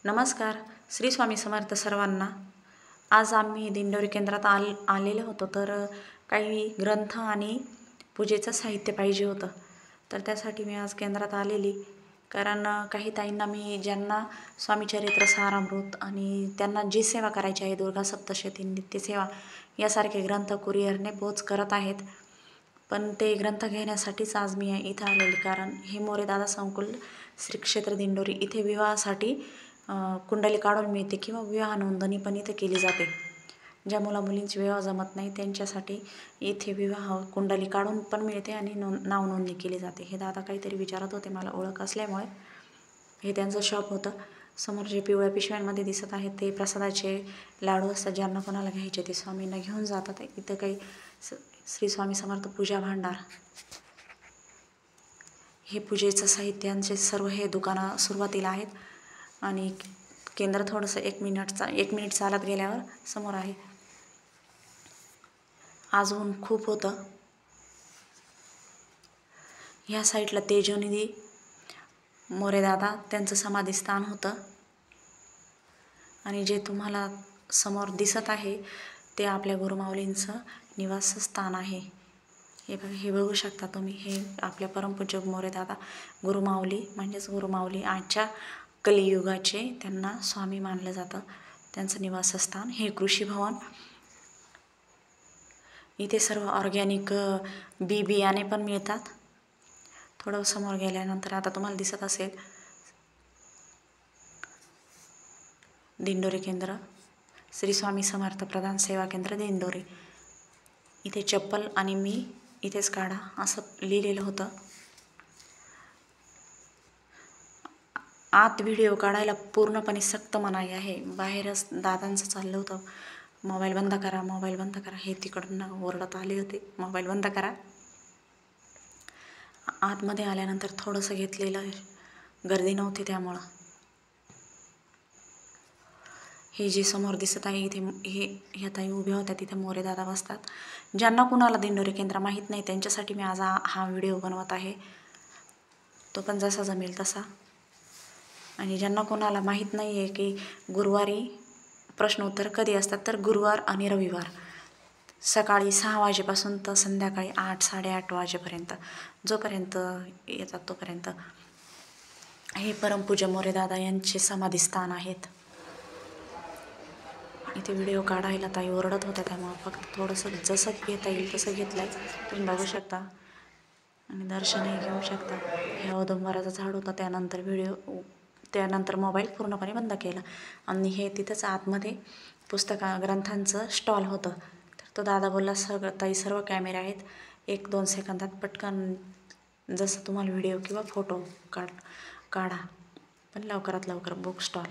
नमस्कार. श्री स्वामी समर्थ सर्वांना. आज आम्ही दिंडोरी केंद्रात आलेलो होतो. तर काही ग्रंथ आणि पूजेचं साहित्य पाहिजे होतं. तर त्यासाठी मी आज केंद्रात आलेली. कारण काही ताईंना मी ज्यांना स्वामीचरित्र सारामृत आणि त्यांना जी सेवा करायची आहे, दुर्गा सप्तशती, नित्यसेवा यासारखे ग्रंथ कुरिअरने पोच करत आहेत. पण ते ग्रंथ घेण्यासाठीच आज मी इथं आलेली. कारण हे मोरेदादा संकुल श्री क्षेत्र दिंडोरी इथे विवाहासाठी कुंडली काढून मिळते किंवा विवाह नोंदणी पण इथे केली जाते. ज्या मुलामुलींची विवाह जमत नाही त्यांच्यासाठी इथे विवाह कुंडली काढून पण मिळते आणि नाव नोंदणी केली जाते. हे दादा काहीतरी विचारत होते, मला ओळख असल्यामुळे. हे त्यांचं शॉप होतं. समोर जे पिवळ्या पिशव्यांमध्ये दिसत आहे ते प्रसादाचे लाडू असतात. ज्यांना कोणाला घ्यायचे ते स्वामींना घेऊन जातात. इथं काही श्री स्वामी समर्थ पूजा भांडार, हे पूजेचं साहित्यांचे सर्व हे दुकानं सुरुवातीला आहेत. आणि केंद्र थोडंसं एक मिनिट चालत गेल्यावर समोर आहे. आज ऊन खूप होतं. ह्या साईडला तेजोनिधी मोरेदादा त्यांचं समाधीस्थान होतं. आणि जे तुम्हाला समोर दिसत आहे ते आपल्या गुरुमाऊलींचं निवासस्थान आहे. हे बघू शकता तुम्ही. हे आपल्या परमपूज्य मोरेदादा गुरुमाऊली म्हणजेच गुरुमाऊली आजच्या कलियुगाचे त्यांना स्वामी मानलं जातं. त्यांचं निवासस्थान हे कृषी भवन. इथे सर्व ऑर्गॅनिक बियाणे पण मिळतात. थोडं समोर गेल्यानंतर आता तुम्हाला दिसत असेल दिंडोरी केंद्र, श्री स्वामी समर्थ प्रधान सेवा केंद्र दिंडोरी. इथे चप्पल आणि मी इथेच काढा असं लिहिलेलं होतं. आत व्हिडिओ काढायला पूर्णपणे सक्त मनाई आहे. बाहेरच दादांचं चाललं होतं, मोबाईल बंद करा, मोबाईल बंद करा. हे तिकडून ओरडत आले होते, मोबाईल बंद करा. आतमध्ये आल्यानंतर थोडंसं घेतलेलं, गर्दी नव्हती त्यामुळं. हे जे समोर दिसत आहे इथे ह्या ताई उभ्या होत्या, तिथे मोरेदादा बसतात. ज्यांना कुणाला दिंडोरी केंद्र माहीत नाही त्यांच्यासाठी मी आज हा व्हिडिओ बनवत आहे. तो पण जसा जमेल तसा. आणि ज्यांना कोणाला माहीत नाही आहे की गुरुवारी प्रश्नोत्तर कधी असतात, तर गुरुवार आणि रविवार सकाळी 6 वाजेपासून तर संध्याकाळी 8, 8:30 वाजेपर्यंत, जोपर्यंत येतात तोपर्यंत. हे परमपूज्य मोरेदादा यांचे समाधीस्थान आहेत. इथे व्हिडिओ काढायला ताई ओरडत होत्या, त्यामुळं फक्त थोडंसं जसं घेता येईल तसं घेतलं आहे. तुम्ही बघू शकता आणि दर्शनही घेऊ शकता. हे औदुंबराचं झाड होतं. त्यानंतर मोबाईल पूर्णपणे बंद केला. आणि हे तिथंच आतमध्ये ग्रंथांचं स्टॉल होतं. तर तो दादा बोलला, ताई सर्व कॅमेरे आहेत, 1-2 सेकंदात पटकन जसं तुम्हाला व्हिडिओ किंवा फोटो काढा, पण लवकरात लवकर बुक स्टॉल.